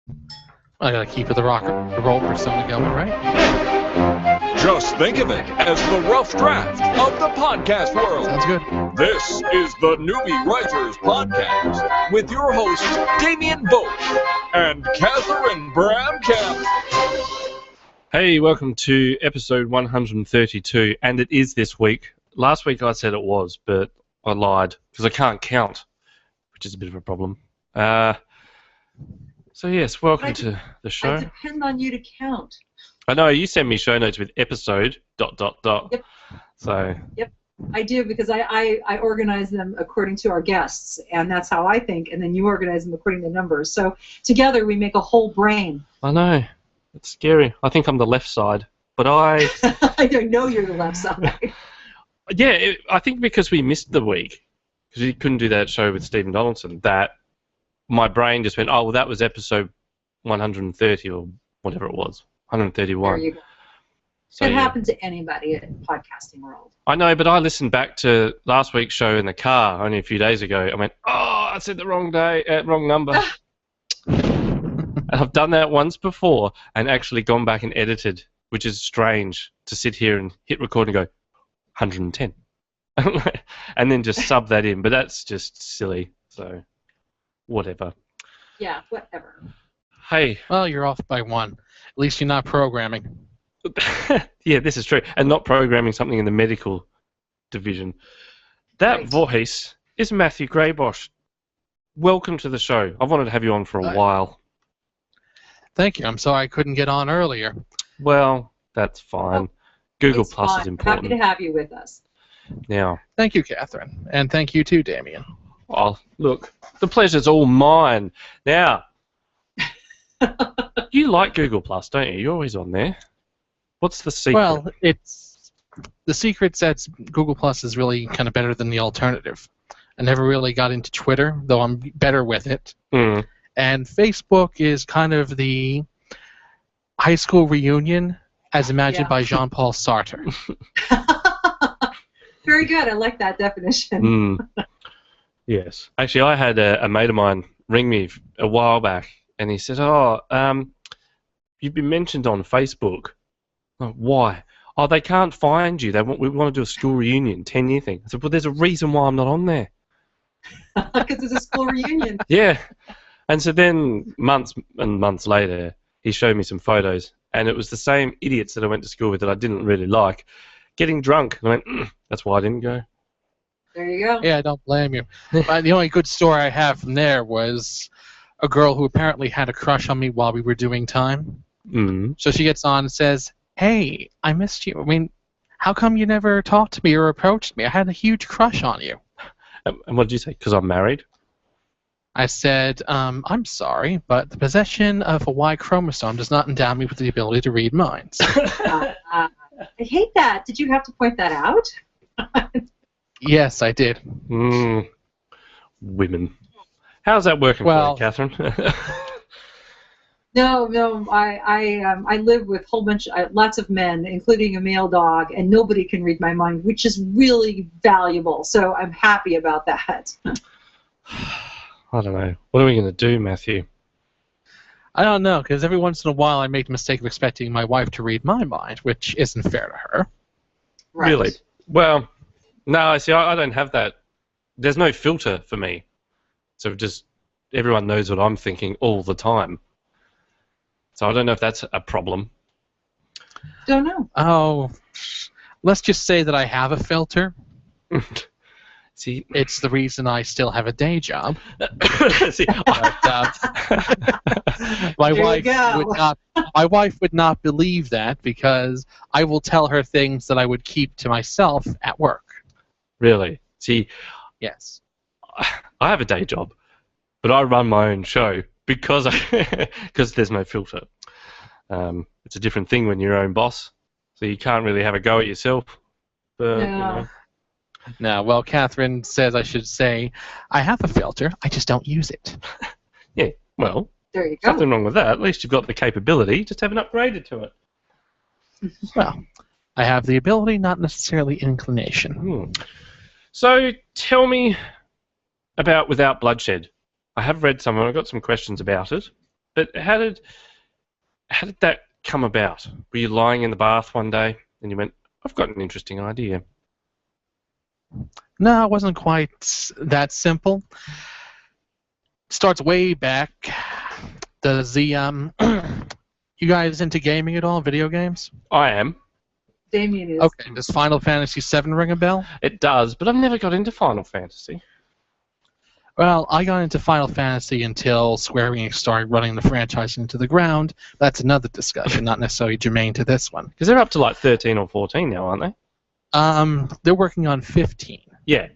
I gotta keep the roll persona going, right? Just think of it as the rough draft of the podcast world. Sounds good. This is the Newbie Writers Podcast with your hosts Damien Boach and Catherine Bramkamp. Hey, welcome to episode 132, and it is this week. Last week I said it was, but I lied because I can't count, which is a bit of a problem. So yes, welcome to the show. I depend on you to count. I know you send me show notes with episode ... Yep. So. Yep, I do because I organize them according to our guests, and that's how I think, and then you organize them according to numbers. So together we make a whole brain. I know. It's scary. I think I'm the left side, but I... I don't know you're the left side. Yeah, I think because we missed the week, because we couldn't do that show with Stephen Donaldson, that my brain just went, oh, well, that was episode 130 or whatever it was, 131. There you go. So, it happens to anybody in podcasting world. I know, but I listened back to last week's show in the car only a few days ago. I went, oh, I said the wrong number. And I've done that once before and actually gone back and edited, which is strange to sit here and hit record and go, 110. And then just sub that in, but that's just silly, so whatever. Yeah, whatever. Hey. Well, you're off by one. At least you're not programming. Yeah, this is true. And not programming something in the medical division. That voice is Matthew Graybosch. Welcome to the show. I've wanted to have you on for a while. Thank you. I'm sorry I couldn't get on earlier. Well, that's fine. Google It's Plus fine. is important. Happy to have you with us. Now. Thank you, Catherine. And thank you too, Damien. Oh, look, the pleasure's all mine. Now, you like Google Plus, don't you? You're always on there. What's the secret? Well, the secret's that Google Plus is really kind of better than the alternative. I never really got into Twitter, though I'm better with it. Mm. And Facebook is kind of the high school reunion as imagined by Jean-Paul Sartre. Very good. I like that definition. Mm. Yes. Actually, I had a mate of mine ring me a while back, and he said, oh, you've been mentioned on Facebook. Oh, why? Oh, they can't find you. We want to do a school reunion, 10-year thing. I said, well, there's a reason why I'm not on there. Because it's a school reunion. Yeah. And so then months and months later, he showed me some photos, and it was the same idiots that I went to school with that I didn't really like, getting drunk. And I went, that's why I didn't go. There you go. Yeah, I don't blame you. But the only good story I have from there was a girl who apparently had a crush on me while we were doing time. Mm. So she gets on and says, hey, I missed you. I mean, how come you never talked to me or approached me? I had a huge crush on you. And what did you say? Because I'm married? I said, I'm sorry, but the possession of a Y chromosome does not endow me with the ability to read minds. I hate that. Did you have to point that out? Yes, I did. Mm. Women. How's that working for you, Catherine? No. I live with lots of men, including a male dog, and nobody can read my mind, which is really valuable. So I'm happy about that. I don't know. What are we going to do, Matthew? I don't know, because every once in a while I make the mistake of expecting my wife to read my mind, which isn't fair to her. Right. Really? Well, no, see, I don't have that. There's no filter for me. So just everyone knows what I'm thinking all the time. So I don't know if that's a problem. Don't know. Oh, let's just say that I have a filter. See, it's the reason I still have a day job. See, my wife would not believe that because I will tell her things that I would keep to myself at work. Really? See, yes. I have a day job, but I run my own show because there's no filter. It's a different thing when you're your own boss, so you can't really have a go at yourself. But, no. You know. No, well, Catherine says I should say, I have a filter, I just don't use it. Yeah, well, there you go. Nothing wrong with that. At least you've got the capability, just haven't upgraded to it. Well, I have the ability, not necessarily inclination. So, tell me about Without Bloodshed. I have read some, and I've got some questions about it. But how did that come about? Were you lying in the bath one day and you went, I've got an interesting idea? No, it wasn't quite that simple. Starts way back. Does the you guys into gaming at all? Video games? I am. Damien is. Okay. Does Final Fantasy VII ring a bell? It does, but I've never got into Final Fantasy. Well, I got into Final Fantasy until Square Enix started running the franchise into the ground. That's another discussion, not necessarily germane to this one. Because they're up to like 13 or 14 now, aren't they? They're working on 15. Yeah.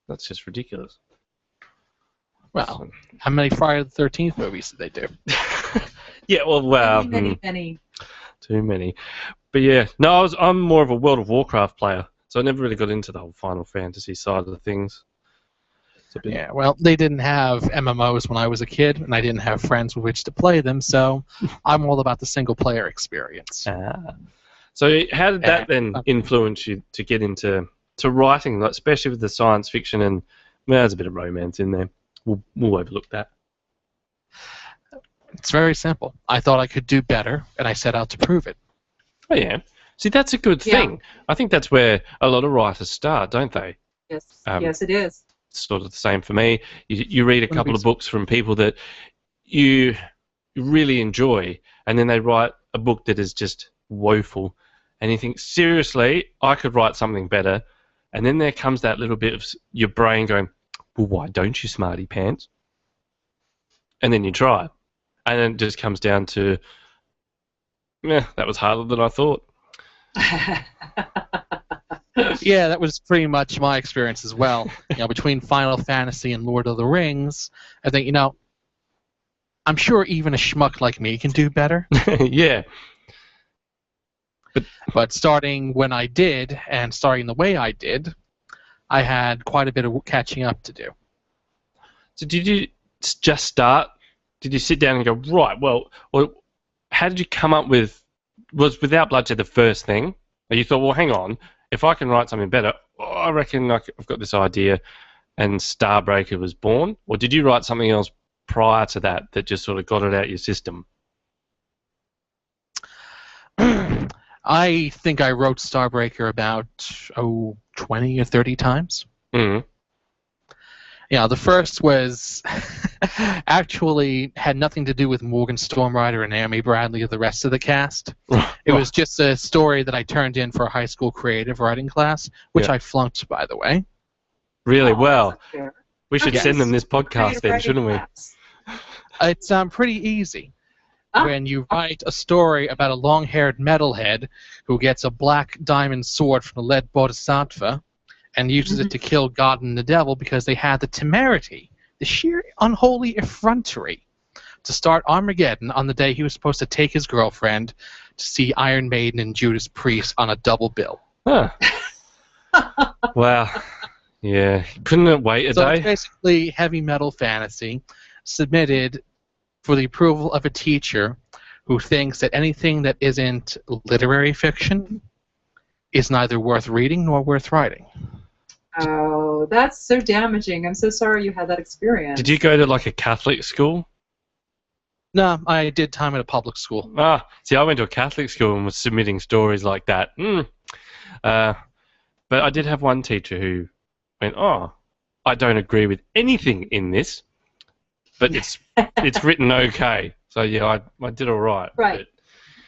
That's just ridiculous. Well, how many Friday the 13th movies did they do? Yeah, well, Many. too many. But yeah, no, I'm more of a World of Warcraft player, so I never really got into the whole Final Fantasy side of things. Yeah, well, they didn't have MMOs when I was a kid, and I didn't have friends with which to play them, so I'm all about the single-player experience. So how did that then influence you to get into writing, like, especially with the science fiction and, well, there's a bit of romance in there. We'll overlook that. It's very simple. I thought I could do better, and I set out to prove it. Oh, yeah. See, that's a good thing. I think that's where a lot of writers start, don't they? Yes, yes, it is. It's sort of the same for me. You read a couple of books from people that you really enjoy, and then they write a book that is just woeful, and you think, seriously, I could write something better, and then there comes that little bit of your brain going, well, why don't you, smarty pants? And then you try, and then it just comes down to, that was harder than I thought. Yeah, that was pretty much my experience as well. Between Final Fantasy and Lord of the Rings, I think, I'm sure even a schmuck like me can do better. Yeah. But starting when I did, and starting the way I did, I had quite a bit of catching up to do. So did you just start? Did you sit down and go, right, well, how did you come up with, was Without Bloodshed the first thing? And you thought, well, hang on, if I can write something better, I reckon I've got this idea, and Starbreaker was born? Or did you write something else prior to that just sort of got it out your system? I think I wrote Starbreaker about 20 or 30 times. Mm-hmm. Yeah, the first was actually had nothing to do with Morgan Stormrider and Naomi Bradley or the rest of the cast. It was just a story that I turned in for a high school creative writing class, which I flunked, by the way. Really? Well, we should send them this podcast then, shouldn't we? It's pretty easy. When you write a story about a long-haired metalhead who gets a black diamond sword from the lead bodhisattva and uses it to kill God and the devil because they had the temerity, the sheer unholy effrontery, to start Armageddon on the day he was supposed to take his girlfriend to see Iron Maiden and Judas Priest on a double bill. Huh. Wow. Yeah. Couldn't it wait a day? So it's basically heavy metal fantasy submitted for the approval of a teacher who thinks that anything that isn't literary fiction is neither worth reading nor worth writing. Oh, that's so damaging. I'm so sorry you had that experience. Did you go to like a Catholic school? No, I did time at a public school. See, I went to a Catholic school and was submitting stories like that. But I did have one teacher who went, I don't agree with anything in this, but it's written okay. So yeah, I did all right. Right.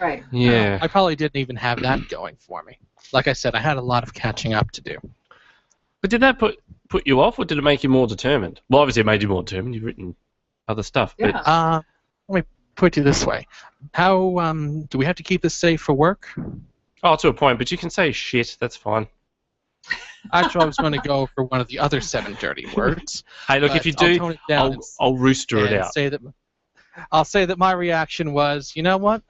Right. Yeah. I probably didn't even have that going for me. Like I said, I had a lot of catching up to do. But did that put you off, or did it make you more determined? Well, obviously it made you more determined. You've written other stuff. Yeah. But Let me put it this way. How do we have to keep this safe for work? oh, to a point, but you can say shit. That's fine. Actually, I was going to go for one of the other 7 dirty words. Hey, look, if you do, tone it down I'll rooster it and out. I'll say that my reaction was, you know what?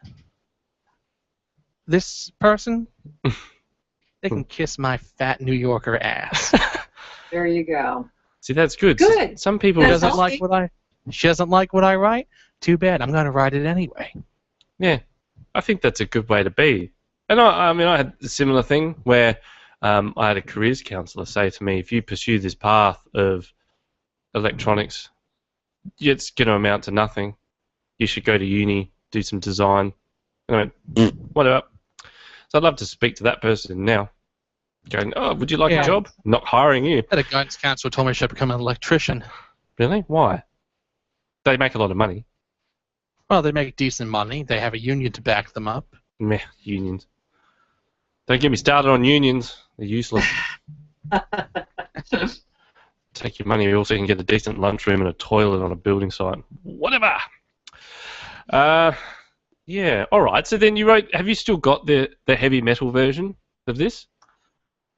This person, they can kiss my fat New Yorker ass. There you go. See, that's good. Good. Some people She doesn't like what I write. Too bad. I'm going to write it anyway. Yeah, I think that's a good way to be. And I mean, I had a similar thing where I had a careers counsellor say to me, if you pursue this path of electronics, it's going to amount to nothing. you should go to uni, do some design. And I went, whatever. So I'd love to speak to that person now. Going, oh, would you like a job? Not hiring you. I had a guidance counselor told me I should become an electrician. Really? Why? They make a lot of money. Well, they make decent money. They have a union to back them up. Meh, unions. Don't get me started on unions. They're useless. Take your money. You also can get a decent lunchroom and a toilet on a building site. Whatever. Yeah. All right. So then you wrote. Have you still got the heavy metal version of this?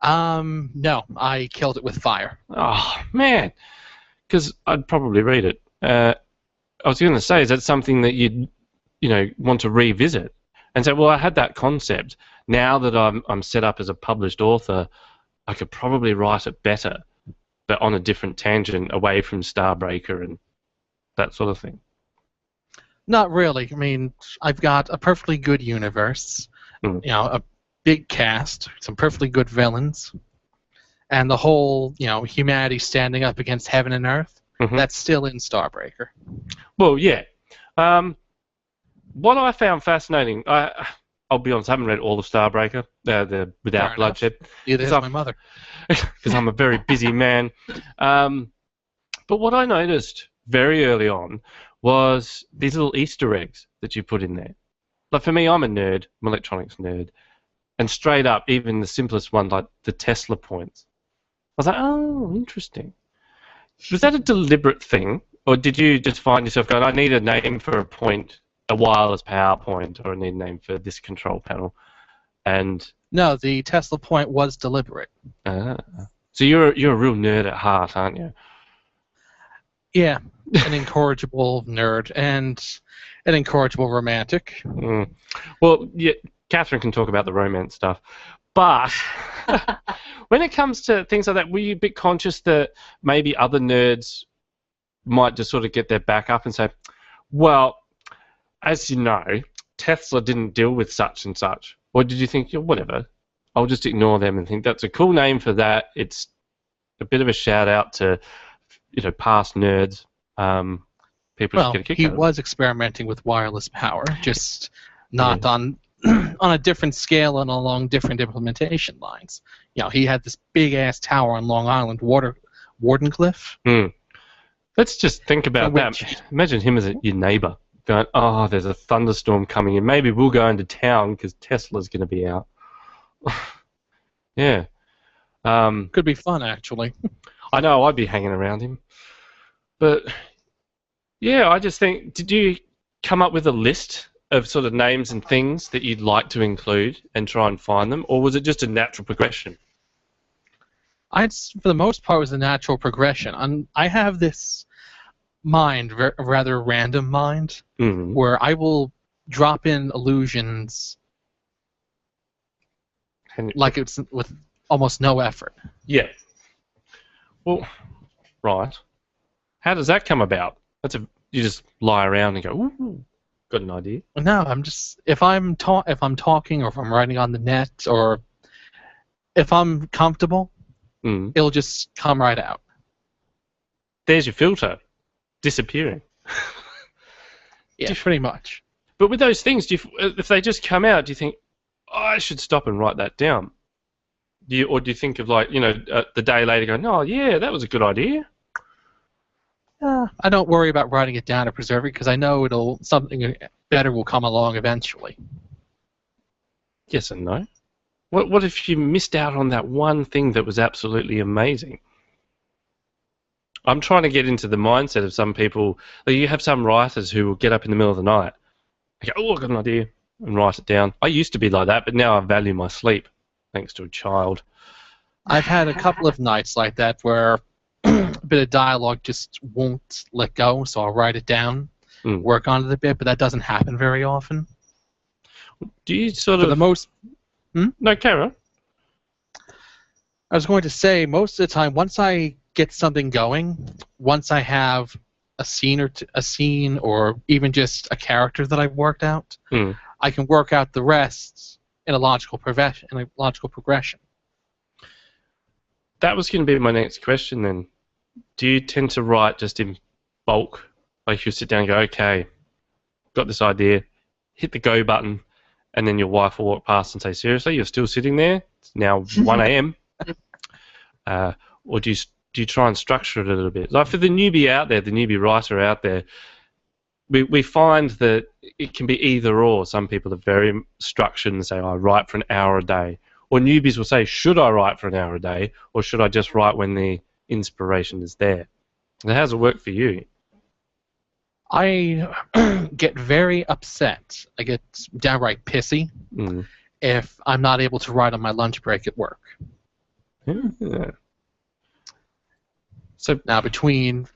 No. I killed it with fire. Oh man. Because I'd probably read it. I was going to say, is that something that you'd want to revisit and say, well, I had that concept. Now that I'm set up as a published author, I could probably write it better, but on a different tangent, away from Starbreaker and that sort of thing. Not really. I mean, I've got a perfectly good universe, a big cast, some perfectly good villains, and the whole, humanity standing up against heaven and earth. Mm-hmm. That's still in Starbreaker. Well, yeah. What I found fascinating, I'll be honest, I haven't read all of Starbreaker, the Without Bloodshed. Neither has my mother. Because I'm a very busy man. But what I noticed very early on was these little Easter eggs that you put in there. Like for me, I'm a nerd, I'm an electronics nerd. And straight up, even the simplest one, like the Tesla points. I was like, oh, interesting. Was that a deliberate thing? Or did you just find yourself going, I need a name for a point, a wireless power point, or I need a name for this control panel? And no, the Tesla point was deliberate. So you're a real nerd at heart, aren't you? Yeah, an incorrigible nerd and an incorrigible romantic. Well, yeah, Catherine can talk about the romance stuff. But when it comes to things like that, were you a bit conscious that maybe other nerds might just sort of get their back up and say, well, as you know, Tesla didn't deal with such and such? Or did you think, whatever, I'll just ignore them and think that's a cool name for that. It's a bit of a shout out to, past nerds. People just get a kick out of it. He was experimenting with wireless power, just not on a different scale and along different implementation lines. He had this big-ass tower on Long Island, Wardenclyffe. Let's just think about that. Imagine him as your neighbor going, oh, there's a thunderstorm coming in. Maybe we'll go into town because Tesla's going to be out. Yeah. Could be fun, actually. I know, I'd be hanging around him. But, yeah, I just think, did you come up with a list of sort of names and things that you'd like to include and try and find them, or was it just a natural progression? For the most part, it was a natural progression. I have this mind, rather random mind, where I will drop in illusions like it's with almost no effort. Yeah. Well, right. How does that come about? You just lie around and go, ooh, got an idea? No, I'm just if I'm talking or if I'm writing on the net or if I'm comfortable, it'll just come right out. There's your filter, disappearing. Yeah, pretty much. But with those things, if they just come out, do you think, oh, I should stop and write that down? Or do you think of the day later going, oh yeah, that was a good idea? I don't worry about writing it down or preserving it because I know something better will come along eventually. Yes and no. What if you missed out on that one thing that was absolutely amazing? I'm trying to get into the mindset of some people. Like you have some writers who will get up in the middle of the night and go, oh, I've got an idea, and write it down. I used to be like that, but now I value my sleep, thanks to a child. I've had a couple of nights like that where a bit of dialogue just won't let go, so I'll write it down, work on it a bit, but that doesn't happen very often. Do you sort of... For the most... No, carry on. I was going to say, most of the time, once I get something going, once I have a scene or even just a character that I've worked out, I can work out the rest in a logical progression. That was going to be my next question then. Do you tend to write just in bulk? Like you sit down and go, okay, got this idea, hit the go button, and then your wife will walk past and say, seriously, you're still sitting there? It's now 1 a.m. Or do you try and structure it a little bit? Like for the newbie out there, the newbie writer out there, we find that it can be either or. Some people are very structured and say, I write for an hour a day. Or newbies will say, should I write for an hour a day, or should I just write when the inspiration is there? And how does it work for you? I get very upset. I get downright pissy if I'm not able to write on my lunch break at work. Yeah. So now between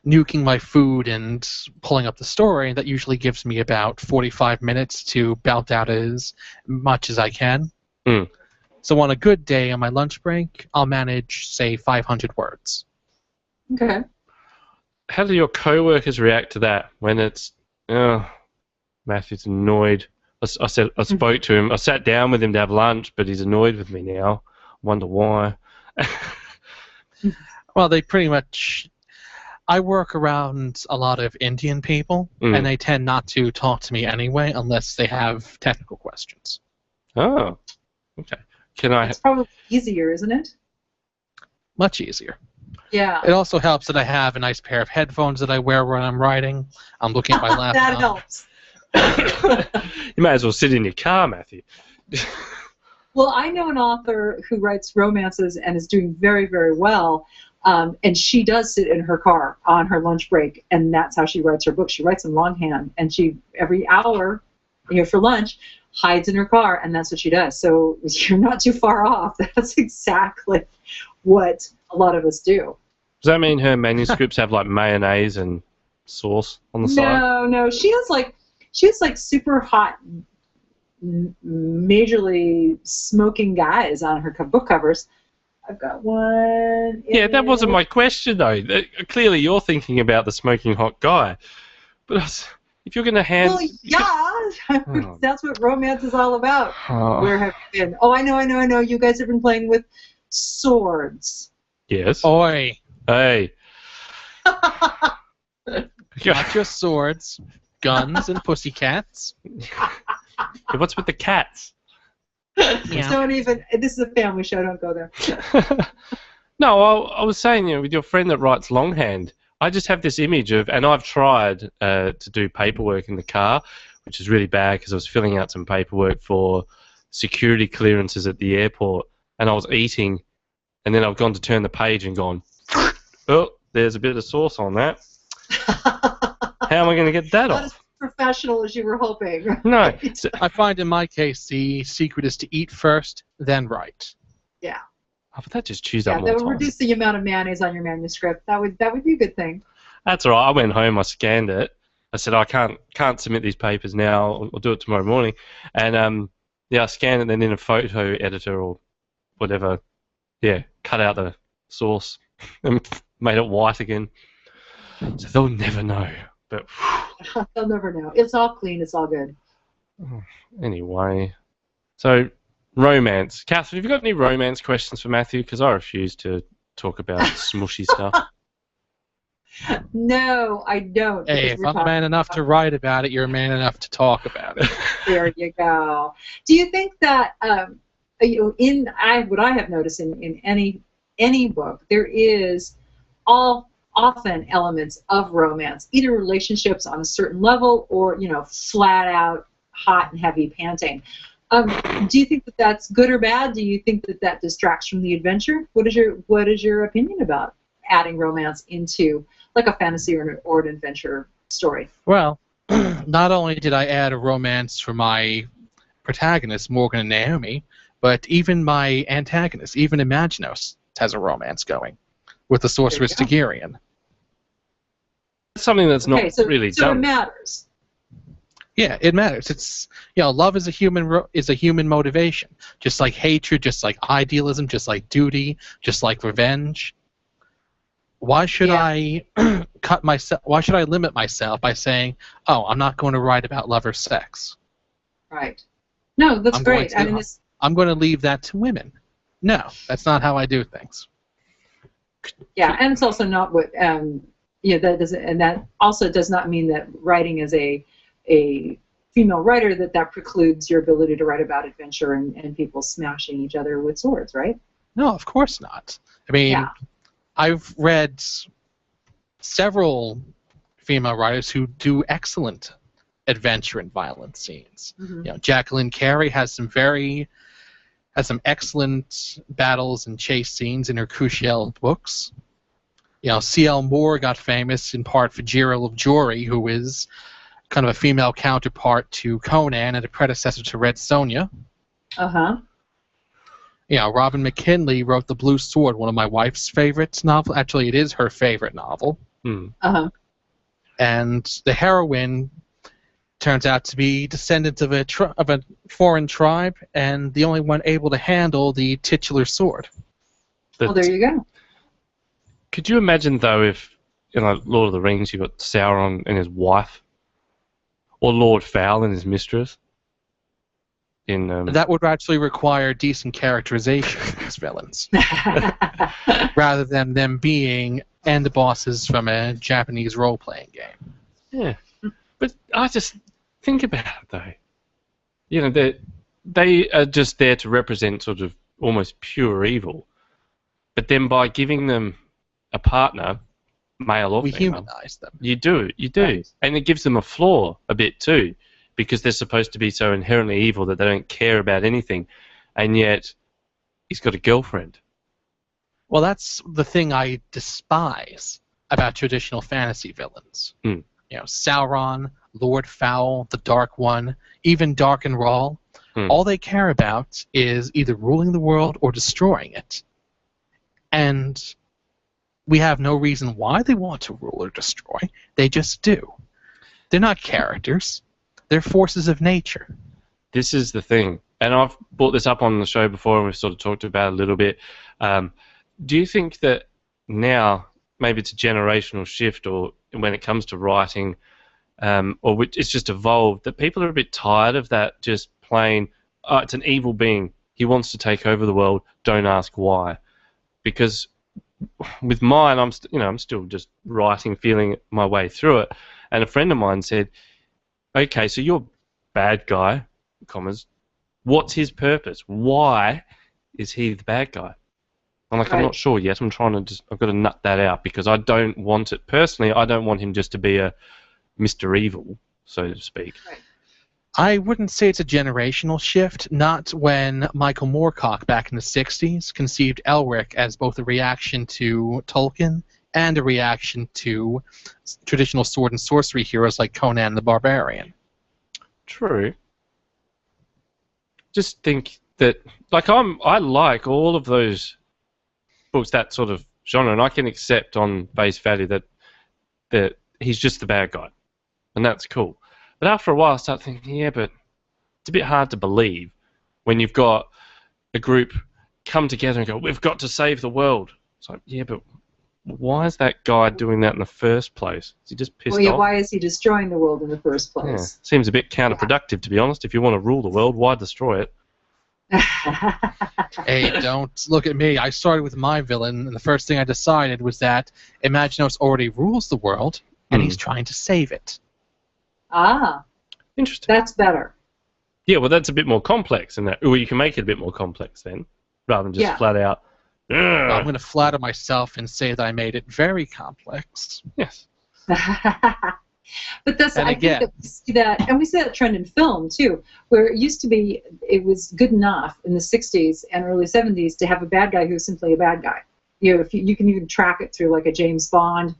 nuking my food and pulling up the story, that usually gives me about 45 minutes to belt out as much as I can. So on a good day on my lunch break, I'll manage, say, 500 words. Okay. How do your co-workers react to that when it's, Matthew's annoyed? I spoke to him. I sat down with him to have lunch, but he's annoyed with me now. I wonder why. Well, they pretty much... I work around a lot of Indian people, and they tend not to talk to me anyway unless they have technical questions. Oh, okay. It's probably easier, isn't it? Much easier. Yeah. It also helps that I have a nice pair of headphones that I wear when I'm writing. I'm looking at my laptop. That helps. You might as well sit in your car, Matthew. Well, I know an author who writes romances and is doing very, very well, and she does sit in her car on her lunch break, and that's how she writes her book. She writes in longhand, and she, every hour for lunch, hides in her car, and that's what she does. So you're not too far off. That's exactly what a lot of us do. Does that mean her manuscripts have like mayonnaise and sauce on the side? No. She has like super hot, majorly smoking guys on her book covers. I've got one. Yeah, that wasn't my question though. Clearly, you're thinking about the smoking hot guy, but if you're going to hand... Well, yeah, that's what romance is all about. Where have you been? Oh, I know. You guys have been playing with swords. Yes. Oi. Hey. Not just swords, guns, and pussycats. What's with the cats? Yeah. Don't even... This is a family show. Don't go there. No, I was saying, with your friend that writes longhand, I just have this image of, and I've tried to do paperwork in the car, which is really bad because I was filling out some paperwork for security clearances at the airport, and I was eating, and then I've gone to turn the page and gone, oh, there's a bit of sauce on that. How am I going to get that Not off? as professional as you were hoping. No. I find in my case the secret is to eat first, then write. Yeah. Oh, but that just chews up Yeah, more that would time. reduce the amount of mayonnaise on your manuscript. That would be a good thing. That's all right. I went home, I scanned it. I said, I can't submit these papers now. I'll do it tomorrow morning. And I scanned it, and then in a photo editor or whatever, cut out the sauce and made it white again. So they'll never know. But They'll never know. It's all clean. It's all good. Anyway, so romance. Catherine, have you got any romance questions for Matthew? Because I refuse to talk about smushy stuff. No, I don't. Hey, if I'm man enough to write about it, you're man enough to talk about it. There you go. Do you think that what I have noticed in any book, there is often elements of romance, either relationships on a certain level or flat out hot and heavy panting. Do you think that that's good or bad? Do you think that that distracts from the adventure? What is your opinion about adding romance into like a fantasy or an adventure story? Well, not only did I add a romance for my protagonists, Morgan and Naomi, but even my antagonist, even Imaginos, has a romance going with the sorceress Dagirian. Something that's not really so done. It matters. Yeah, it matters. It's love is a human motivation, just like hatred, just like idealism, just like duty, just like revenge. Why should I Why should I limit myself by saying, "Oh, I'm not going to write about love or sex"? Right. No, that's great. I'm going to leave that to women. No, that's not how I do things. Yeah, and it's also not what that doesn't, and that also does not mean that writing is a a female writer, that precludes your ability to write about adventure and people smashing each other with swords, right? No, of course not. I mean, Yeah. I've read several female writers who do excellent adventure and violence scenes. Mm-hmm. You know, Jacqueline Carey has some excellent battles and chase scenes in her Crucial books. You know, C.L. Moore got famous in part for Jira of Jory, who is kind of a female counterpart to Conan and a predecessor to Red Sonja. Uh-huh. You know, Robin McKinley wrote The Blue Sword, one of my wife's favorite novels. Actually, it is her favorite novel. Uh-huh. And the heroine turns out to be descendant of a foreign tribe and the only one able to handle the titular sword. Well, there you go. Could you imagine, though, if, in Lord of the Rings, you got Sauron and his wife, or Lord Fowl and his mistress? That would actually require decent characterization of these villains, rather than them being end bosses from a Japanese role-playing game. Yeah, but I just think about it, though. You know, they are just there to represent sort of almost pure evil, but then by giving them a partner, male or we female, humanize them. You do, Right. and it gives them a flaw a bit too, because they're supposed to be so inherently evil that they don't care about anything, and yet he's got a girlfriend. Well, that's the thing I despise about traditional fantasy villains. You know, Sauron, Lord Fowl, the Dark One, even Dark and Rawl. All they care about is either ruling the world or destroying it. And we have no reason why they want to rule or destroy. They just do. They're not characters. They're forces of nature. This is the thing, and I've brought this up on the show before, and we've sort of talked about it a little bit. Do you think that now, maybe it's a generational shift, or when it comes to writing, or it's just evolved, that people are a bit tired of that just plain, oh, it's an evil being, he wants to take over the world, don't ask why? Because with mine, I'm still just writing, feeling my way through it, and a friend of mine said, okay, so you're a bad guy, commas, what's his purpose? Why is he the bad guy? I'm like, I'm not sure yet. I've got to nut that out, because I don't want it, personally, I don't want him just to be a Mr. Evil, so to speak. Right. I wouldn't say it's a generational shift, not when Michael Moorcock back in the 60s conceived Elric as both a reaction to Tolkien and a reaction to traditional sword and sorcery heroes like Conan the Barbarian. True. Just think that, like, I like all of those books, that sort of genre, and I can accept on face value that he's just the bad guy, and that's cool. But after a while, I start thinking, yeah, but it's a bit hard to believe when you've got a group come together and go, we've got to save the world. It's like, yeah, but why is that guy doing that in the first place? Is he just pissed off? Why is he destroying the world in the first Yeah. place? Seems a bit counterproductive, to be honest. If you want to rule the world, why destroy it? Hey, don't look at me. I started with my villain, and the first thing I decided was that Imaginos already rules the world, and he's trying to save it. Ah, Interesting. that's better. Yeah, well, that's a bit more complex than that. Well, you can make it a bit more complex then, rather than just flat out. Well, I'm going to flatter myself and say that I made it very complex. Yes. But that's, And I again- think that we see that, and we see that trend in film too, where it used to be, it was good enough in the 60s and early 70s to have a bad guy who's simply a bad guy. You know, if you can even track it through like a James Bond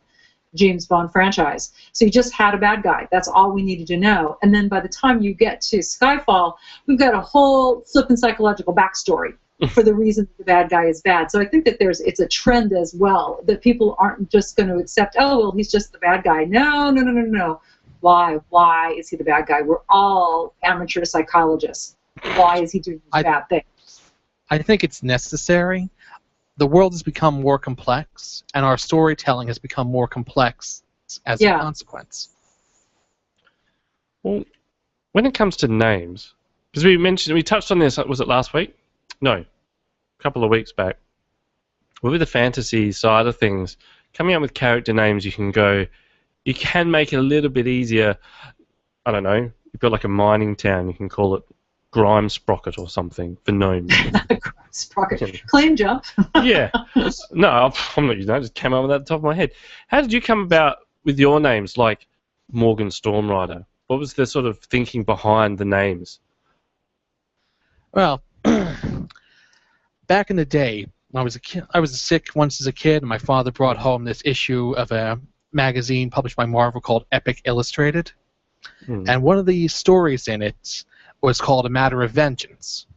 franchise. So you just had a bad guy. That's all we needed to know. And then by the time you get to Skyfall, we've got a whole flippin' psychological backstory for the reason the bad guy is bad. So I think that it's a trend as well, that people aren't just going to accept, oh, well, he's just the bad guy. No. Why is he the bad guy? We're all amateur psychologists. Why is he doing this bad thing? I think it's necessary. The world has become more complex, and our storytelling has become more complex as a consequence. Well, when it comes to names, because we touched on this, was it last week? No, a couple of weeks back. With the fantasy side of things, coming up with character names, you can make it a little bit easier. I don't know, you've got like a mining town, you can call it Grime Sprocket or something for gnomes. Sprocket. Claim jump. Yeah. No, I'm not using that. It just came up with that at the top of my head. How did you come about with your names, like Morgan Stormrider? What was the sort of thinking behind the names? Well, back in the day, when I was a kid, I was sick once as a kid, and my father brought home this issue of a magazine published by Marvel called Epic Illustrated. And one of the stories in it was called A Matter of Vengeance.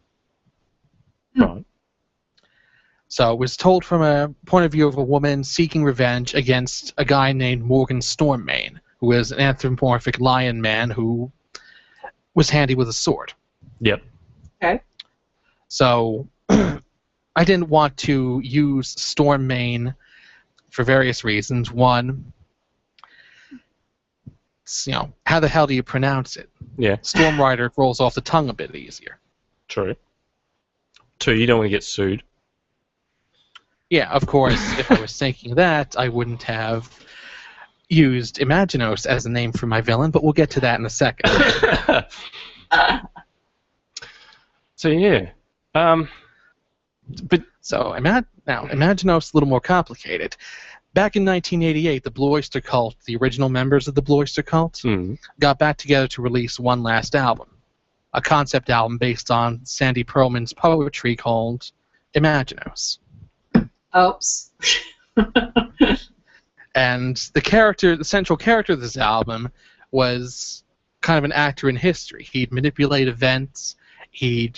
Right. So it was told from a point of view of a woman seeking revenge against a guy named Morgan Stormmane, who was an anthropomorphic lion man who was handy with a sword. Yep. Okay. So I didn't want to use Stormmane for various reasons. One, how the hell do you pronounce it? Yeah. Stormrider rolls off the tongue a bit easier. True. Two, you don't want to get sued. Yeah, of course, if I was thinking that, I wouldn't have used Imaginos as a name for my villain, but we'll get to that in a second. So, yeah. But So, now, Imaginos is a little more complicated. Back in 1988, the Blue Oyster Cult, the original members of the Blue Oyster Cult, got back together to release one last album, a concept album based on Sandy Pearlman's poetry called Imaginos. Oops. And the central character of this album was kind of an actor in history. He'd manipulate events. He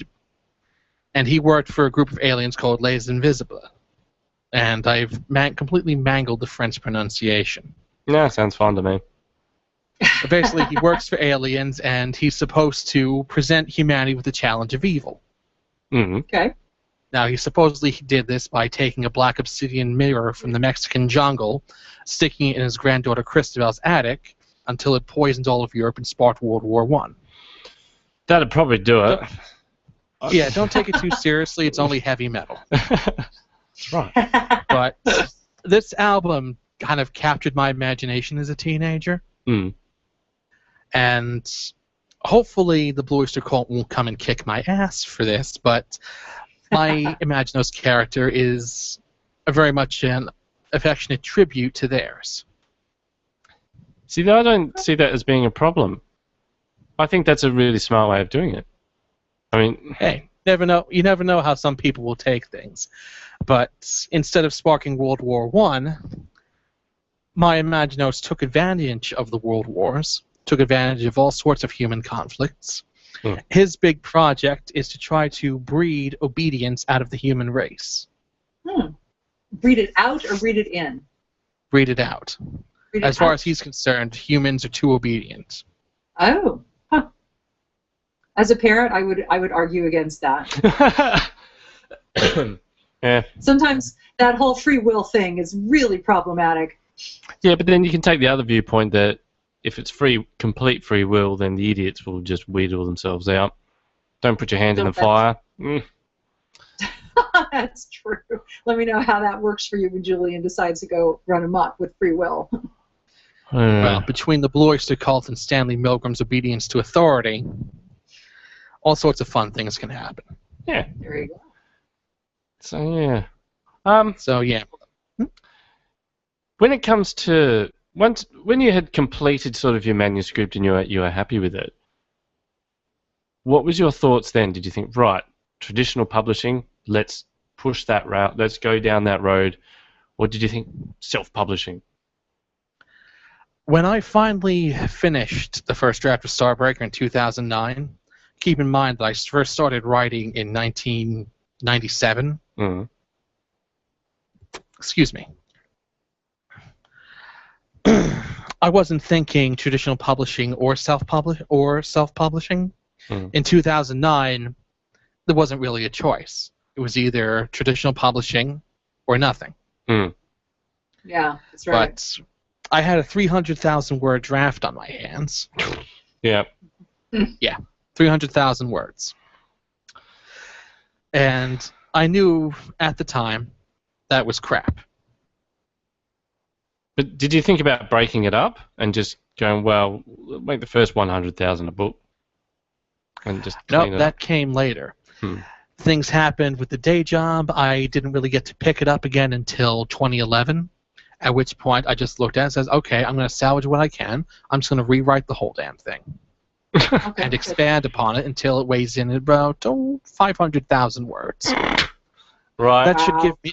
worked for a group of aliens called Les Invisibles. And I've completely mangled the French pronunciation. yeah, sounds fun to me. But basically, he works for aliens, and he's supposed to present humanity with the challenge of evil. Okay. Now, he supposedly did this by taking a black obsidian mirror from the Mexican jungle, sticking it in his granddaughter Christabel's attic, until it poisoned all of Europe and sparked World War I. That'd probably do it. Yeah, don't take it too seriously. It's only heavy metal. That's right. But this album kind of captured my imagination as a teenager. And hopefully the Blue Oyster Cult won't come and kick my ass for this, but my Imaginos character is very much an affectionate tribute to theirs. See, I don't see that as being a problem. I think that's a really smart way of doing it. I mean, hey, you never know how some people will take things. But instead of sparking World War I, my Imaginos took advantage of the World Wars, took advantage of all sorts of human conflicts. His big project is to try to breed obedience out of the human race. Breed it out or breed it in? Breed it out. Breed it as far out. as he's concerned, humans are too obedient. Oh. Huh. As a parent, I would argue against that. yeah. Sometimes that whole free will thing is really problematic. Yeah, but then you can take the other viewpoint that if it's complete free will, then the idiots will just wheedle themselves out. Don't put your hand in the fire. That's true. Let me know how that works for you when Julian decides to go run amok with free will. Well, between the Blue Oyster Cult and Stanley Milgram's obedience to authority, all sorts of fun things can happen. Yeah. There you go. So, yeah. So, yeah. When it comes to when you had completed sort of your manuscript and you were happy with it, what was your thoughts then? Did you think, right, traditional publishing, let's push that route, let's go down that road, or did you think self-publishing? When I finally finished the first draft of Starbreaker in 2009, keep in mind that I first started writing in 1997. Excuse me. I wasn't thinking traditional publishing or self-publishing. In 2009, there wasn't really a choice. It was either traditional publishing or nothing. Yeah, that's right. But I had a 300,000-word draft on my hands. Yeah. Yeah, 300,000 words. And I knew at the time that was crap. But did you think about breaking it up and just going, well, make the first 100,000 a book, and just No, clean it that up? came later. Hmm. Things happened with the day job. I didn't really get to pick it up again until 2011, at which point I just looked at it and says, okay, I'm going to salvage what I can. I'm just going to rewrite the whole damn thing Okay. and expand upon it until it weighs in at about 500,000 words. Right.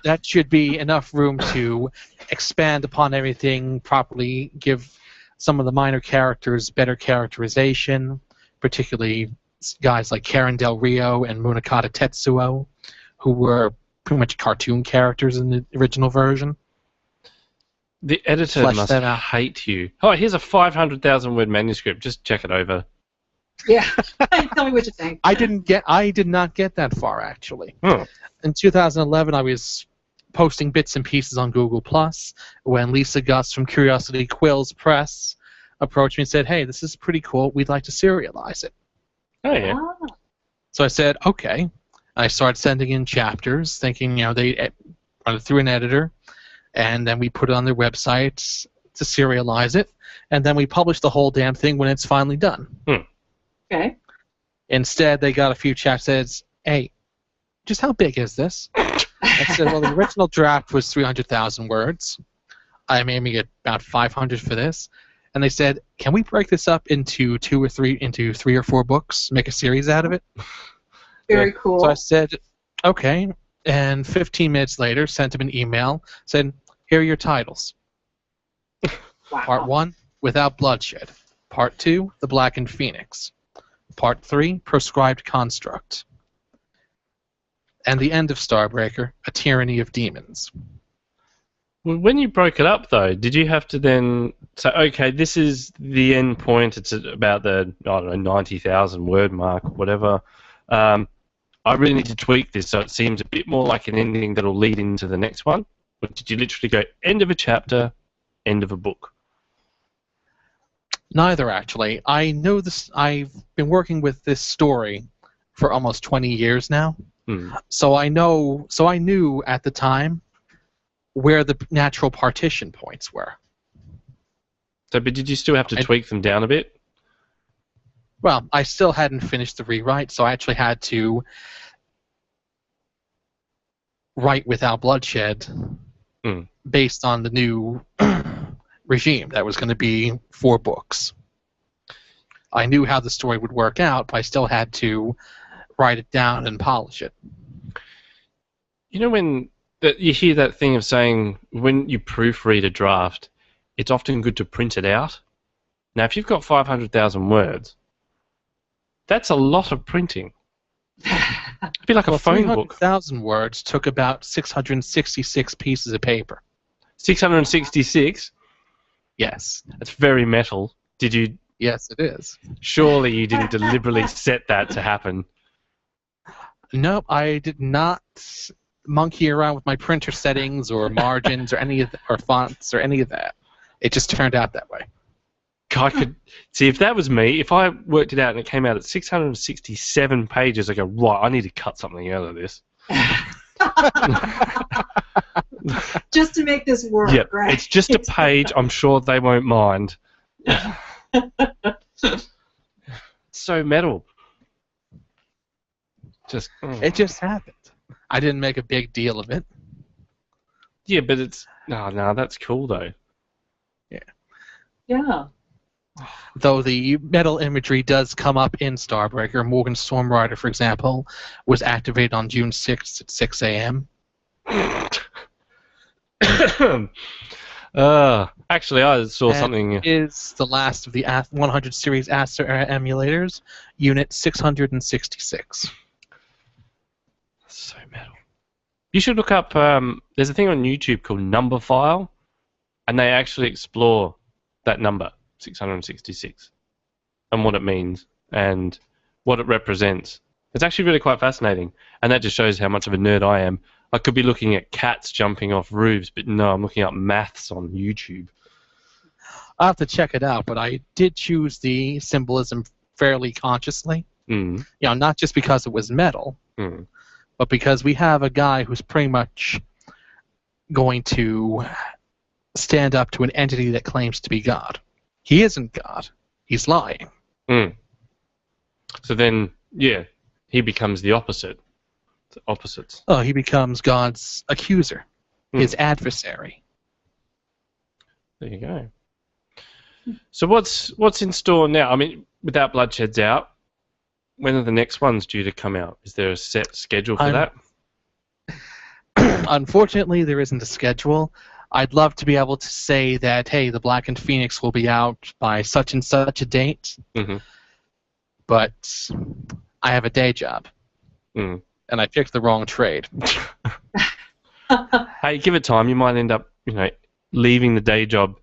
That should be enough room to expand upon everything properly, give some of the minor characters better characterization, particularly guys like Karen Del Rio and Munakata Tetsuo, who were pretty much cartoon characters in the original version. The editor Flesh must that out. hate you. Oh, here's a 500,000 word manuscript. Just check it over. Yeah. Tell me what you think. I did not get that far, actually. Hmm. In 2011, I was posting bits and pieces on Google Plus when Lisa Gus from Curiosity Quills Press approached me and said, hey, this is pretty cool. We'd like to serialize it. Oh, yeah. Ah. So I said, okay. I started sending in chapters, thinking, they run it through an editor, and then we put it on their website to serialize it, and then we publish the whole damn thing when it's finally done. Okay. Instead, they got a few chapters that says, hey, just how big is this? I said, well, the original draft was 300,000 words. I'm aiming at about 500 for this. And they said, can we break this up into three or four books, make a series out of it? Very cool. So I said, okay. And 15 minutes later, sent him an email, said, here are your titles. Wow. Part 1, Without Bloodshed. Part 2, The Blackened Phoenix. Part 3, Proscribed Construct. And the end of Starbreaker, A Tyranny of Demons. Well, when you broke it up, though, did you have to then say, okay, this is the end point, it's about the, 90,000 word mark, or whatever. I really need to tweak this so it seems a bit more like an ending that'll lead into the next one? Or did you literally go, end of a chapter, end of a book? Neither, actually. I know this. I've been working with this story for almost 20 years now. So I knew at the time where the natural partition points were. So, but did you still have to tweak them down a bit? Well, I still hadn't finished the rewrite, so I actually had to write Without Bloodshed based on the new regime that was going to be 4 books. I knew how the story would work out, but I still had to write it down and polish it. You know when you hear that thing of saying when you proofread a draft, it's often good to print it out? Now, if you've got 500,000 words, that's a lot of printing. It'd be like a phone book. 300,000 words took about 666 pieces of paper. 666? Yes. That's very metal. Did you... Yes, it is. Surely you didn't deliberately set that to happen. Nope, I did not monkey around with my printer settings or margins or or fonts or any of that. It just turned out that way. I could see if that was me. If I worked it out and it came out at 667 pages, I go, right, I need to cut something out of this. Just to make this work, Yep, right? it's just a page. I'm sure they won't mind. So metal. It just happened. I didn't make a big deal of it. Yeah, but it's no, that's cool though. Yeah. Though the metal imagery does come up in Starbreaker. Morgan Stormrider, for example, was activated on June 6th at 6 a.m. Actually, I saw something. It is the last of the 100 series Aster era emulators, Unit 666. So metal. You should look up. There's a thing on YouTube called Numberphile, and they actually explore that number 666 and what it means and what it represents. It's actually really quite fascinating, and that just shows how much of a nerd I am. I could be looking at cats jumping off roofs, but no, I'm looking up maths on YouTube. I'll have to check it out, but I did choose the symbolism fairly consciously. Mm. You know, not just because it was metal, but because we have a guy who's pretty much going to stand up to an entity that claims to be God. He isn't God. He's lying. So then, yeah, he becomes the opposite. The opposites. Oh, he becomes God's accuser, his adversary. There you go. So what's in store now? I mean, without Bloodshed's out, when are the next ones due to come out? Is there a set schedule for that? Unfortunately, there isn't a schedule. I'd love to be able to say that, hey, the Blackened Phoenix will be out by such and such a date, but I have a day job, and I picked the wrong trade. Hey, give it time. You might end up, leaving the day job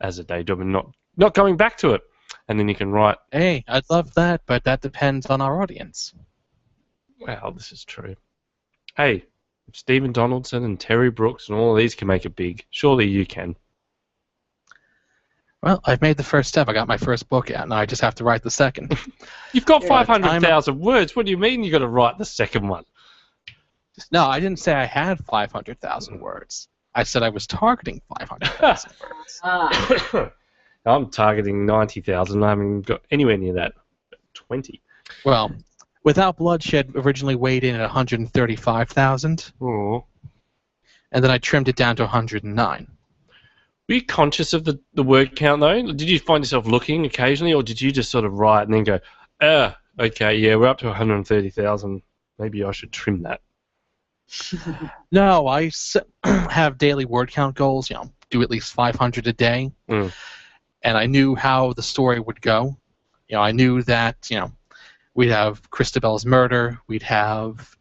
as a day job and not going back to it, and then you can write. Hey, I'd love that, but that depends on our audience. Well, this is true. Hey, if Stephen Donaldson and Terry Brooks and all of these can make it big, surely you can. Well, I've made the first step. I got my first book out, and I just have to write the second. You've got 500,000 words. What do you mean you got to write the second one? No, I didn't say I had 500,000 words. I said I was targeting 500,000 words. I'm targeting 90,000. I haven't got anywhere near that. 20. Well, Without Bloodshed originally weighed in at 135,000. Oh. And then I trimmed it down to 109. Were you conscious of the word count, though? Did you find yourself looking occasionally, or did you just sort of write and then go, okay, yeah, we're up to 130,000. Maybe I should trim that. No, I have daily word count goals, do at least 500 a day. Mm. And I knew how the story would go. I knew that, we'd have Christabel's murder, we'd have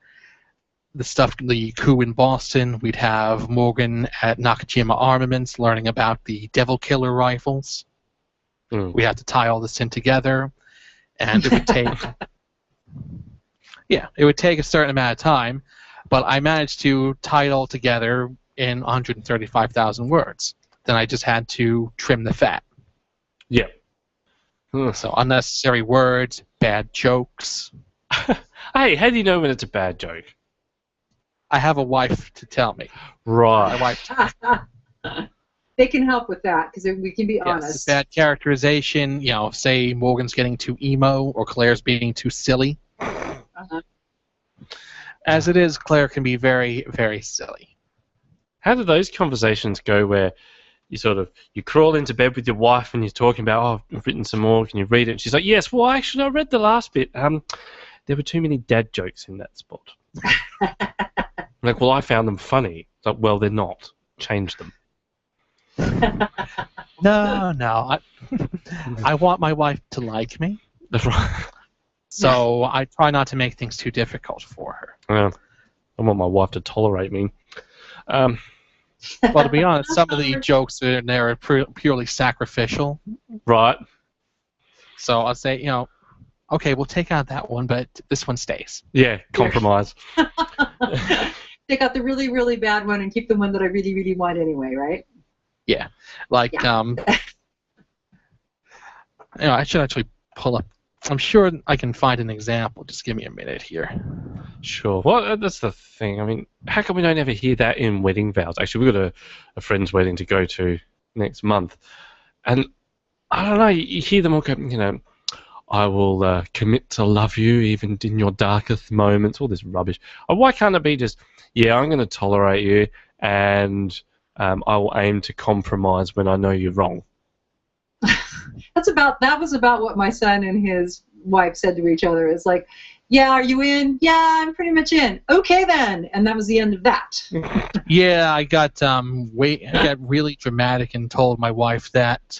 the coup in Boston, we'd have Morgan at Nakajima Armaments learning about the Devil Killer rifles. Mm. We had to tie all this in together, and it would take it would take a certain amount of time, but I managed to tie it all together in 135,000 words. Then I just had to trim the fat. Yeah. So unnecessary words, bad jokes. Hey, how do you know when it's a bad joke? I have a wife to tell me. Right. My wife. They can help with that because we can be honest. Bad characterization. Say Morgan's getting too emo or Claire's being too silly. Uh-huh. As it is, Claire can be very, very silly. How do those conversations go where you crawl into bed with your wife and you're talking about, I've written some more, can you read it? And she's like, yes, well, actually, I read the last bit. There were too many dad jokes in that spot. Like, well, I found them funny. It's like, well, they're not. Change them. No. I want my wife to like me. That's right. So I try not to make things too difficult for her. I want my wife to tolerate me. Well, to be honest, some of the jokes in there are purely sacrificial. Right. So I'll say, okay, we'll take out that one, but this one stays. Yeah, compromise. Take out the really, really bad one and keep the one that I really, really want anyway, right? Yeah. I should actually pull up. I'm sure I can find an example. Just give me a minute here. Sure. Well, that's the thing. I mean, how come we don't ever hear that in wedding vows? Actually, we've got a friend's wedding to go to next month. And I don't know, you hear them all go, I will commit to love you even in your darkest moments, all this rubbish. Why can't it be just, I'm going to tolerate you and I will aim to compromise when I know you're wrong? That was about what my son and his wife said to each other. It's like, yeah, are you in? Yeah, I'm pretty much in. Okay then, and that was the end of that. Yeah, I got really dramatic and told my wife that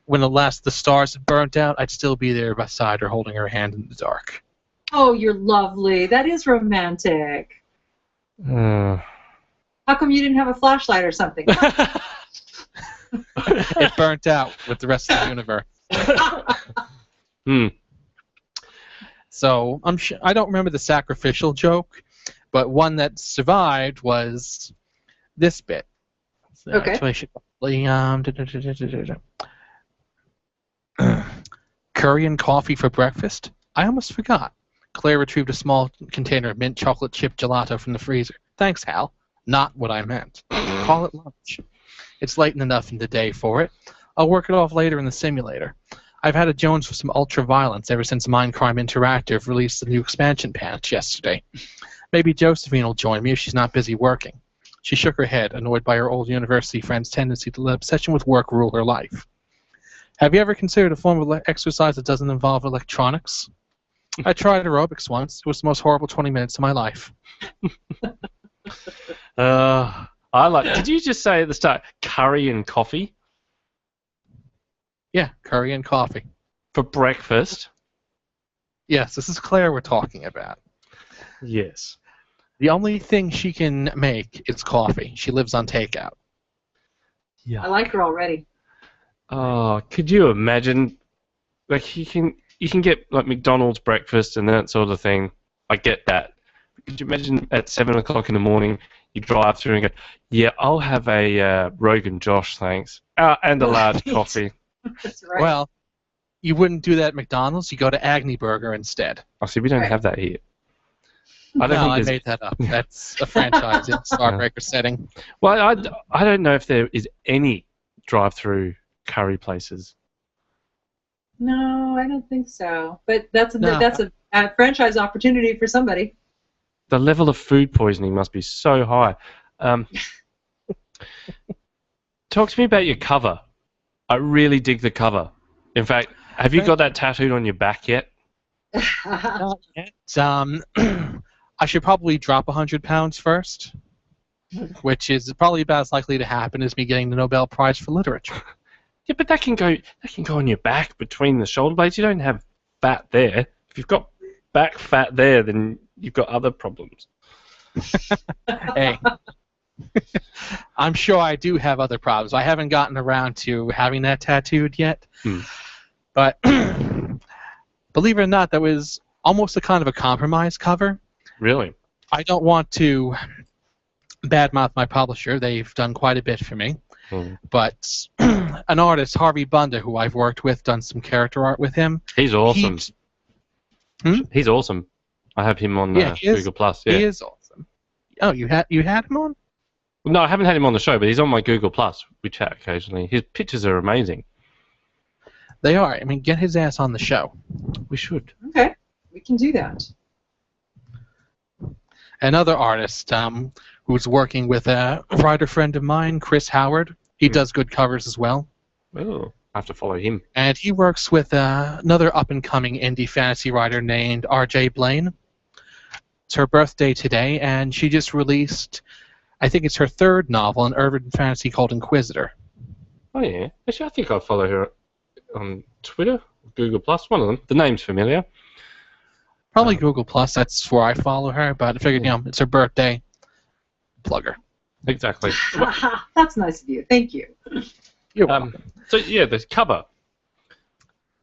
when the stars had burnt out, I'd still be there beside her, holding her hand in the dark. Oh, you're lovely. That is romantic. How come you didn't have a flashlight or something? It burnt out with the rest of the universe. So I don't remember the sacrificial joke, but one that survived was this bit. So okay. Actually, I should curry and coffee for breakfast? I almost forgot. Claire retrieved a small container of mint chocolate chip gelato from the freezer. Thanks, Hal. Not what I meant. Call it lunch. It's late enough in the day for it. I'll work it off later in the simulator. I've had a Jones for some ultra-violence ever since Mindcrime Interactive released the new expansion patch yesterday. Maybe Josephine will join me if she's not busy working. She shook her head, annoyed by her old university friend's tendency to let obsession with work rule her life. Have you ever considered a form of exercise that doesn't involve electronics? I tried aerobics once. It was the most horrible 20 minutes of my life. Did you just say at the start, curry and coffee? Yeah, curry and coffee. For breakfast? Yes, this is Claire we're talking about. Yes. The only thing she can make is coffee. She lives on takeout. Yeah. I like her already. Oh, could you imagine? Like you can get like McDonald's breakfast and that sort of thing. I get that. But could you imagine at 7 o'clock in the morning you drive through and go, yeah, I'll have a Rogan Josh, thanks, and a large coffee. That's right. Well, you wouldn't do that at McDonald's. You go to Agni Burger instead. Oh, see, we don't have that here. I made that up. That's a franchise in Starbreaker setting. Well, I don't know if there is any drive-through curry places. No, I don't think so. But that's a franchise opportunity for somebody. The level of food poisoning must be so high. Talk to me about your cover. I really dig the cover. In fact, have you got that tattooed on your back yet? Not yet. I should probably drop 100 pounds first, which is probably about as likely to happen as me getting the Nobel Prize for Literature. Yeah, but that can go on your back between the shoulder blades. You don't have fat there. If you've got back fat there, then you've got other problems. Hey. I'm sure I do have other problems. I haven't gotten around to having that tattooed yet. But believe it or not, that was almost a kind of a compromise cover. Really? I don't want to badmouth my publisher. They've done quite a bit for me. But an artist, Harvey Bunda, who I've worked with, done some character art with him. He's awesome. He's awesome. I have him on Google Plus. Yeah, he is awesome. Oh, you had him on? No, I haven't had him on the show, but he's on my Google Plus. We chat occasionally. His pictures are amazing. They are. I mean, get his ass on the show. We should. Okay, we can do that. Another artist who's working with a writer friend of mine, Chris Howard. He does good covers as well. Oh, I have to follow him. And he works with another up-and-coming indie fantasy writer named R.J. Blaine. It's her birthday today, and she just released, I think it's her third novel, an urban fantasy called Inquisitor. Oh, yeah. Actually, I think I follow her on Twitter, Google Plus, one of them. The name's familiar. Probably Google Plus, that's where I follow her, but I figured, it's her birthday. Plug her. Exactly. That's nice of you. Thank you. You're welcome. So, yeah, the cover.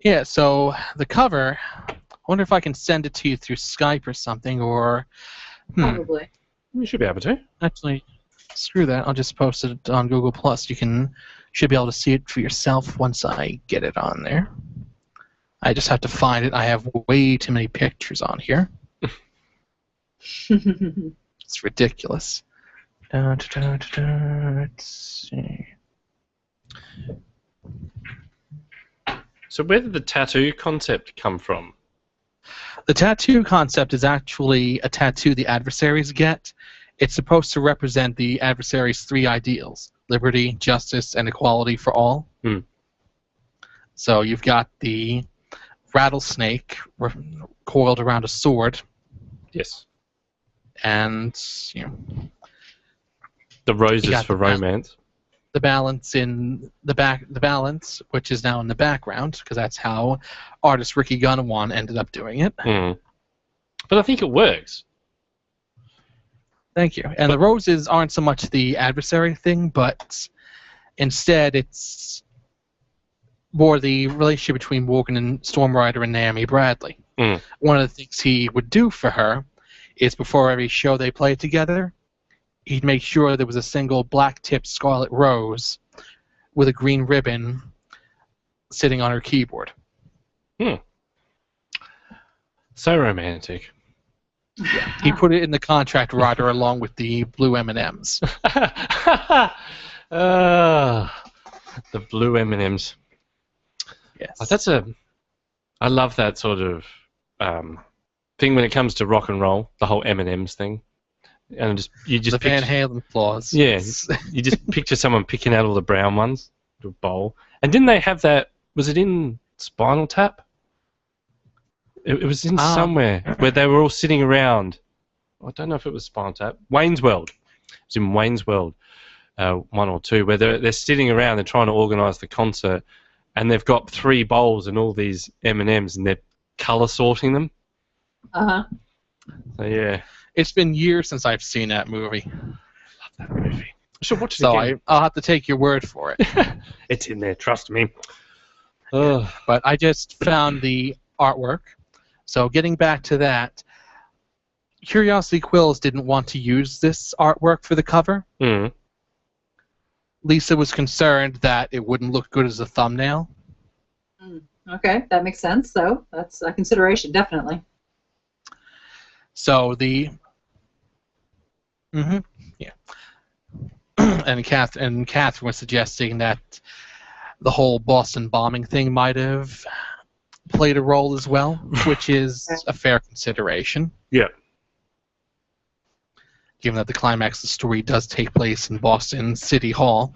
Yeah, so the cover, I wonder if I can send it to you through Skype or something, or... Probably. You should be able to. Actually, screw that. I'll just post it on Google+. You should be able to see it for yourself once I get it on there. I just have to find it. I have way too many pictures on here. It's ridiculous. Let's see. So where did the tattoo concept come from? The tattoo concept is actually a tattoo the adversaries get. It's supposed to represent the adversaries' three ideals: liberty, justice, and equality for all. So you've got the rattlesnake coiled around a sword. Yes. And the roses for romance. The balance in the balance, which is now in the background, because that's how artist Ricky Gunawan ended up doing it. But I think it works. Thank you. And the roses aren't so much the adversary thing, but instead it's more the relationship between Morgan and Stormrider and Naomi Bradley. One of the things he would do for her is before every show they played together, he'd make sure there was a single black-tipped scarlet rose with a green ribbon sitting on her keyboard. So romantic. Yeah. He put it in the contract rider along with the blue M&Ms. The blue M&Ms. Yes. I love that sort of thing when it comes to rock and roll. The whole M&Ms thing, and you just the Van Halen flaws. Yeah, you just picture someone picking out all the brown ones to a bowl. And didn't they have that? Was it in Spinal Tap? It was in somewhere where they were all sitting around. I don't know if it was Spinal Tap. Wayne's World. It was in Wayne's World, 1 or 2, where they're sitting around. They're trying to organise the concert, and they've got 3 bowls and all these M&Ms, and they're colour sorting them. So yeah, it's been years since I've seen that movie. Love that movie. I should watch it again. I'll have to take your word for it. It's in there, trust me. But I just found the artwork. So getting back to that, Curiosity Quills didn't want to use this artwork for the cover. Mm. Lisa was concerned that it wouldn't look good as a thumbnail. Okay, that makes sense. So that's a consideration, definitely. So and Catherine was suggesting that the whole Boston bombing thing might have played a role as well, which is a fair consideration. Yeah. Given that the climax of the story does take place in Boston City Hall.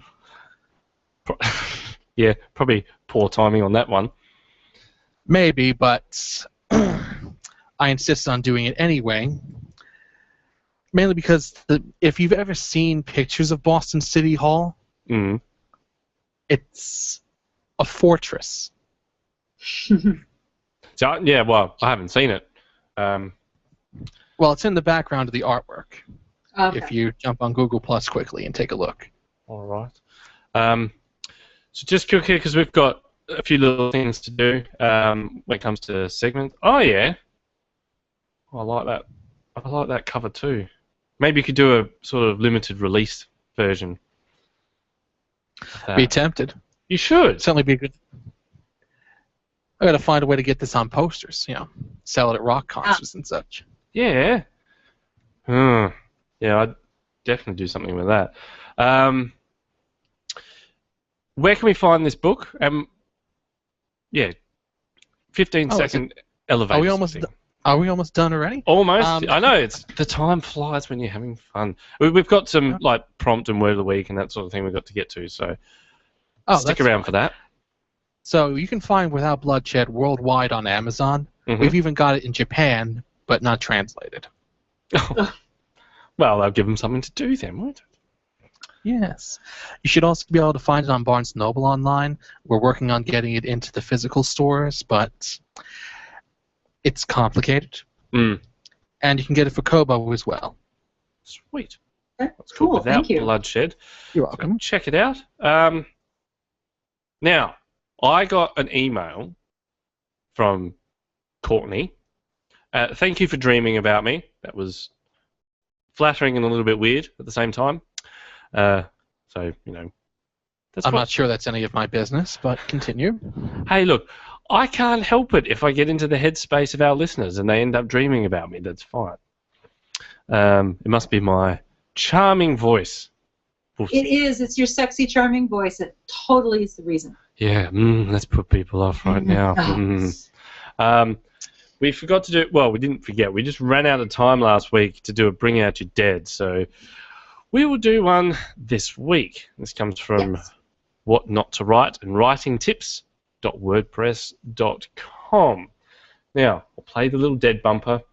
Yeah, probably poor timing on that one. Maybe, but I insist on doing it anyway. Mainly because if you've ever seen pictures of Boston City Hall, it's a fortress. So, yeah, well, I haven't seen it. Well, it's in the background of the artwork. Okay. If you jump on Google Plus quickly and take a look. All right. So just quickly, because we've got a few little things to do when it comes to segments. Oh, yeah. I like that. I like that cover too. Maybe you could do a sort of limited release version. Be tempted. You should. Certainly be good. I gotta find a way to get this on posters, sell it at rock concerts and such. Yeah. Yeah, I'd definitely do something with that. Where can we find this book? 15-second elevator. Are we almost done already? Almost. I know. The time flies when you're having fun. We've got some like prompt and word of the week and that sort of thing we've got to get to. So stick around for that. So you can find Without Bloodshed worldwide on Amazon. We've even got it in Japan, but not translated. Well, they'll give them something to do then, won't it? Yes. You should also be able to find it on Barnes & Noble online. We're working on getting it into the physical stores, but it's complicated. And you can get it for Kobo as well. Sweet. That's cool. Without Thank you. Bloodshed. You're welcome. So check it out. Now, I got an email from Courtney. Thank you for dreaming about me. That was flattering and a little bit weird at the same time. That's I'm not sure that's any of my business, but continue. Hey, look, I can't help it if I get into the headspace of our listeners and they end up dreaming about me. That's fine. It must be my charming voice. It is. It's your sexy, charming voice. It totally is the reason. Yeah, let's put people off right now. We forgot to do... Well, we didn't forget. We just ran out of time last week to do a Bring Out Your Dead, so we will do one this week. This comes from What Not to Write and writingtips.wordpress.com. Now, I'll play the little dead bumper,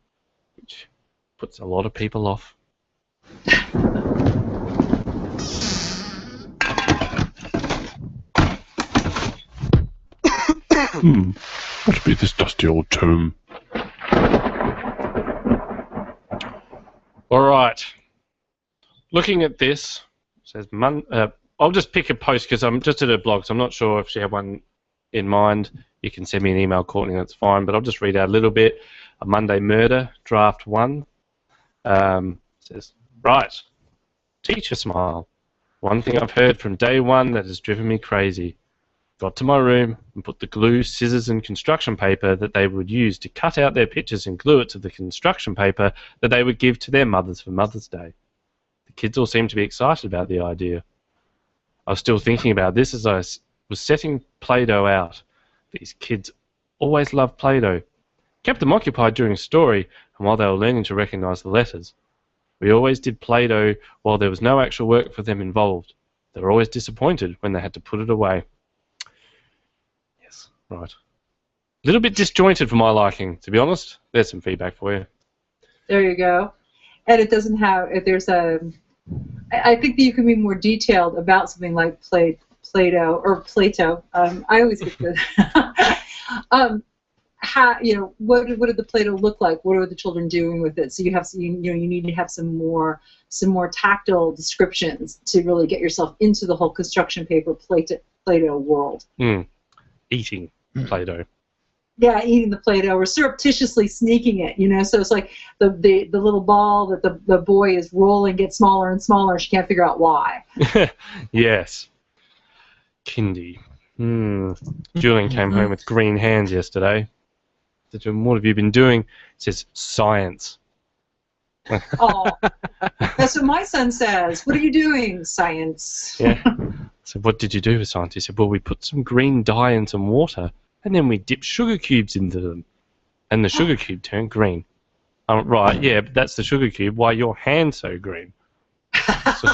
which puts a lot of people off. What be this dusty old tome? All right. Looking at this, it says I'll just pick a post because I'm just at her blog, so I'm not sure if she had one in mind. You can send me an email, Courtney, that's fine, but I'll just read out a little bit. A Monday Murder, Draft 1. Says, right, teacher smile. One thing I've heard from day one that has driven me crazy. Got to my room and put the glue, scissors, and construction paper that they would use to cut out their pictures and glue it to the construction paper that they would give to their mothers for Mother's Day. The kids all seemed to be excited about the idea. I was still thinking about this as I was setting Play-Doh out. These kids always loved Play-Doh. Kept them occupied during story and while they were learning to recognize the letters. We always did Play-Doh while there was no actual work for them involved. They were always disappointed when they had to put it away. Yes, right. A little bit disjointed for my liking, to be honest. There's some feedback for you. There you go. And it doesn't have, if there's a, I think that you can be more detailed about something like Play-Doh or Plato. I always get the, what did the Play-Doh look like? What are the children doing with it? So you have, you need to have some more tactile descriptions to really get yourself into the whole construction paper Play-Doh world. Eating Play-Doh. Yeah, eating the Play-Doh or surreptitiously sneaking it, So it's like the little ball that the boy is rolling gets smaller and smaller. She can't figure out why. Yes. Kindy. Julian came home with green hands yesterday. What have you been doing? It says science. Oh, that's what my son says. What are you doing? Science. Yeah. So what did you do with science? He said, well, we put some green dye in some water. And then we dipped sugar cubes into them. And the sugar cube turned green. Right, yeah, but that's the sugar cube. Why your hand's so green? So,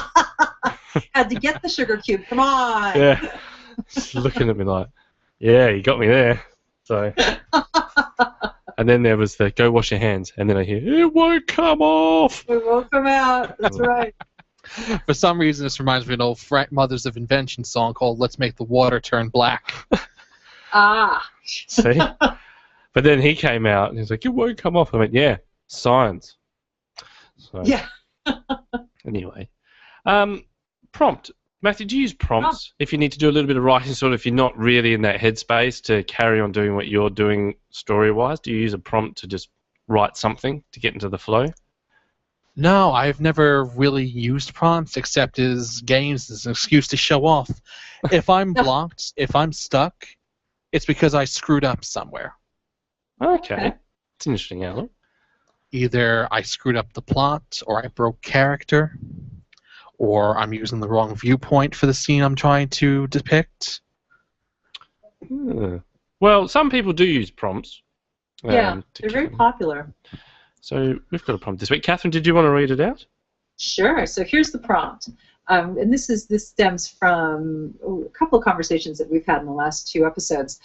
had to get the sugar cube. Come on. Yeah. Just looking at me like, yeah, you got me there. So. And then there was the go wash your hands. And then I hear, it won't come off. It won't come out. That's right. For some reason, this reminds me of an old Mothers of Invention song called Let's Make the Water Turn Black. Ah. See? But then he came out and he's like, it won't come off. I went, yeah, science. So, yeah. Anyway. Prompt. Matthew, do you use prompts if you need to do a little bit of writing, sort of if you're not really in that headspace to carry on doing what you're doing story-wise? Do you use a prompt to just write something to get into the flow? No, I've never really used prompts except as games as an excuse to show off. If I'm blocked, if I'm stuck, it's because I screwed up somewhere. Okay. It's an interesting outlook. Either I screwed up the plot, or I broke character, or I'm using the wrong viewpoint for the scene I'm trying to depict. Well, some people do use prompts. Yeah, they're very popular. So we've got a prompt this week. Catherine, did you want to read it out? Sure. So here's the prompt. And this stems from a couple of conversations that we've had in the last 2 episodes.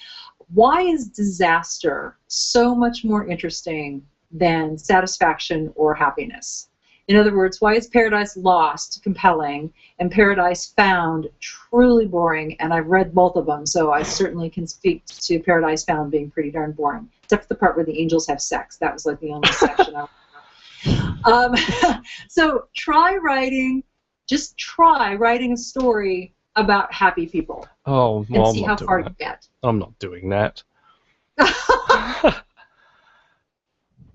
Why is disaster so much more interesting than satisfaction or happiness? In other words, why is Paradise Lost compelling and Paradise Found truly boring? And I've read both of them, so I certainly can speak to Paradise Found being pretty darn boring, except for the part where the angels have sex. That was like the only section I remember. So just try writing a story about happy people. Oh, well, and see how far you get. I'm not doing that.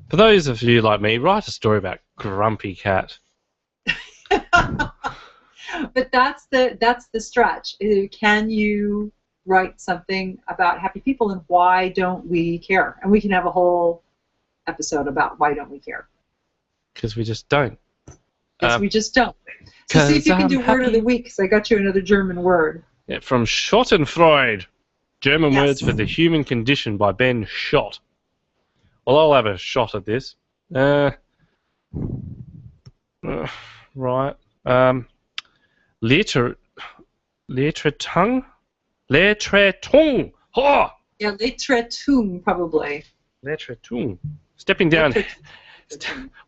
For those of you like me, write a story about Grumpy Cat. But that's the stretch. Can you write something about happy people, and why don't we care? And we can have a whole episode about why don't we care. Because we just don't. Because we just don't. So see if you can do word of the week, because I got you another German word. Yeah, from Schadenfreude. German words for the human condition by Ben Schott. Well, I'll have a shot at this. Right. Leertretung? Leertretung! Oh! Yeah, Leertretung, probably. Leertretung. Stepping down.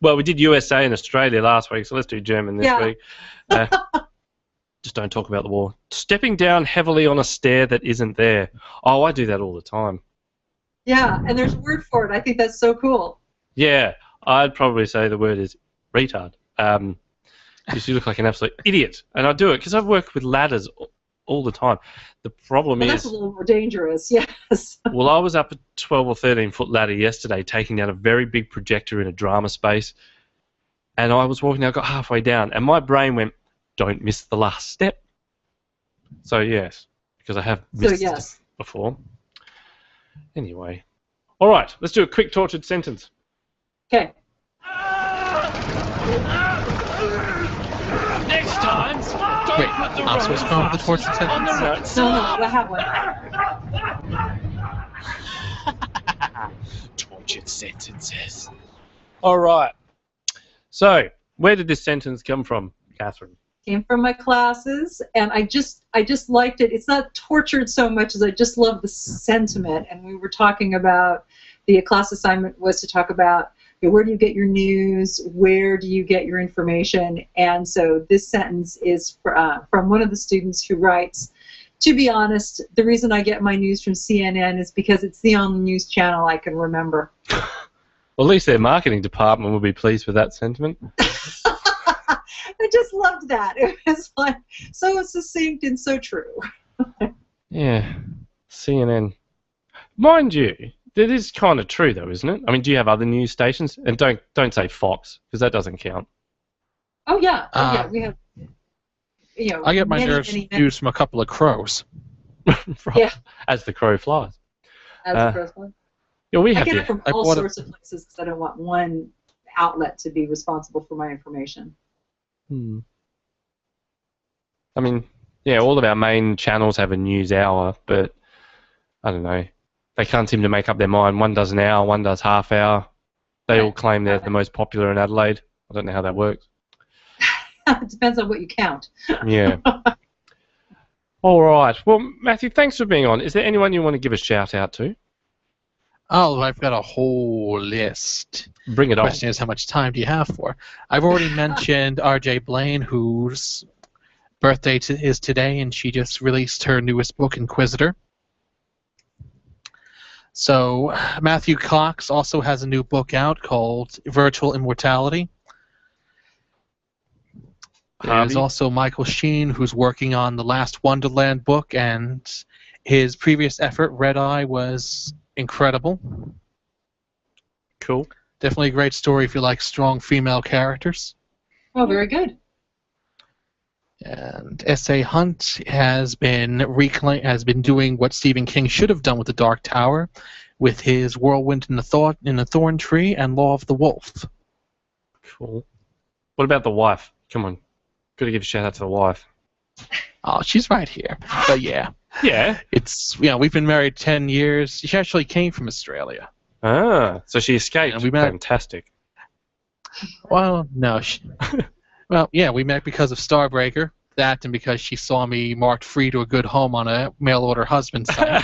Well, we did USA and Australia last week, so let's do German this week. Just don't talk about the war. Stepping down heavily on a stair that isn't there. Oh, I do that all the time. Yeah, and there's a word for it. I think that's so cool. Yeah, I'd probably say the word is retard. Because you look like an absolute idiot. And I do it because I've worked with ladders all the time. The problem is... that's a little more dangerous, yes. Well, I was up a 12 or 13-foot ladder yesterday taking down a very big projector in a drama space. And I was walking, I got halfway down, and my brain went, don't miss the last step. So, yes, because I have missed it before. Anyway. All right, let's do a quick tortured sentence. Okay. Next time... Wait, I'm supposed to come up with the tortured sentence. No, I have one. Tortured sentences. All right. So, where did this sentence come from, Catherine? Came from my classes, and I just liked it. It's not tortured so much as I just love the sentiment. And we were talking about, the class assignment was to talk about, where do you get your news, where do you get your information, and so this sentence is from one of the students who writes, to be honest, the reason I get my news from CNN is because it's the only news channel I can remember. Well, at least their marketing department will be pleased with that sentiment. I just loved that. It was like so succinct and so true. Yeah, CNN. Mind you, that is kind of true, though, isn't it? I mean, do you have other news stations? And don't say Fox, because that doesn't count. Oh yeah, we have. I get my news from a couple of crows. Right. Yeah. As the crow flies. As the crow flies. Yeah, we I have get it from all sorts of places because I don't want one outlet to be responsible for my information. I mean, yeah, all of our main channels have a news hour, but I don't know. They can't seem to make up their mind. One does an hour, one does half hour. They all claim they're the most popular in Adelaide. I don't know how that works. It depends on what you count. Yeah. All right. Well, Matthew, thanks for being on. Is there anyone you want to give a shout out to? Oh, I've got a whole list. Bring it on. The question is, how much time do you have for? I've already mentioned R.J. Blaine, whose birthday is today, and she just released her newest book, Inquisitor. So Matthew Cox also has a new book out called Virtual Immortality. There's also Michael Sheen, who's working on the Last Wonderland book, and his previous effort, Red Eye, was incredible. Cool. Definitely a great story if you like strong female characters. Oh, very good. And S.A. Hunt has been doing what Stephen King should have done with The Dark Tower, with his Whirlwind in the Thorn Tree and Law of the Wolf. Cool. What about the wife? Come on. Got to give a shout out to the wife. Oh, she's right here. But yeah. Yeah. We've been married 10 years. She actually came from Australia. Ah, so she escaped. And we met. Fantastic. Well, no. Well, yeah, we met because of Starbreaker. That and because she saw me marked free to a good home on a mail-order husband site.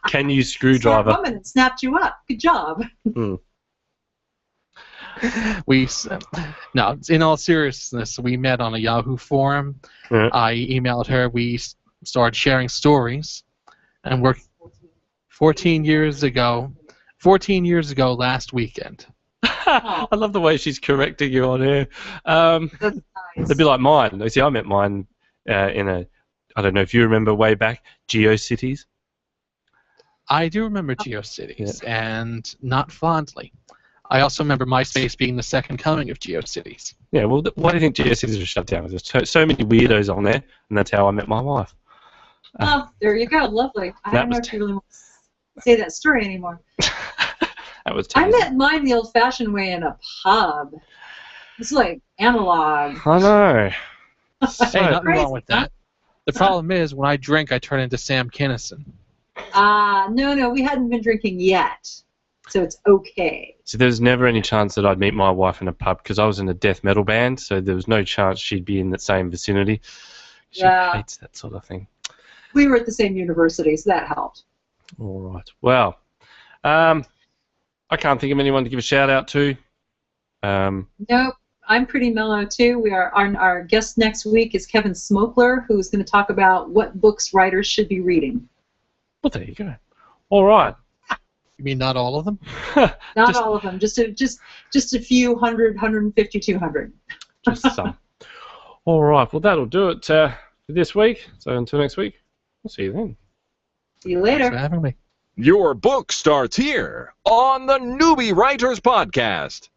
Can you screwdriver? Woman and snapped you up. Good job. No, in all seriousness, we met on a Yahoo forum. Yeah. I emailed her. We started sharing stories, and we're 14 years ago last weekend. I love the way she's correcting you on here. That's nice. It'd be like mine. See, I met mine I don't know if you remember way back, GeoCities. I do remember GeoCities, and not fondly. I also remember MySpace being the second coming of GeoCities. Yeah, well, why do you think GeoCities was shut down? There's so many weirdos on there, and that's how I met my wife. There you go. Lovely. I don't know if you really want to say that story anymore. That was I met mine the old-fashioned way in a pub. It's like analog. I know. Hey, nothing wrong with that. The problem is, when I drink, I turn into Sam Kinison. No, we hadn't been drinking yet, so it's okay. So there was never any chance that I'd meet my wife in a pub because I was in a death metal band, so there was no chance she'd be in that same vicinity. She hates that sort of thing. We were at the same university, so that helped. All right. Well, I can't think of anyone to give a shout out to. Nope. I'm pretty mellow too. Our guest next week is Kevin Smokler, who's going to talk about what books writers should be reading. Well, there you go. All right. You mean not all of them? Not all of them. Just a few 100, 150, 200. Just some. All right. Well, that'll do it for this week. So until next week, we'll see you then. See you later. Thanks for having me. Your book starts here on the Newbie Writers Podcast.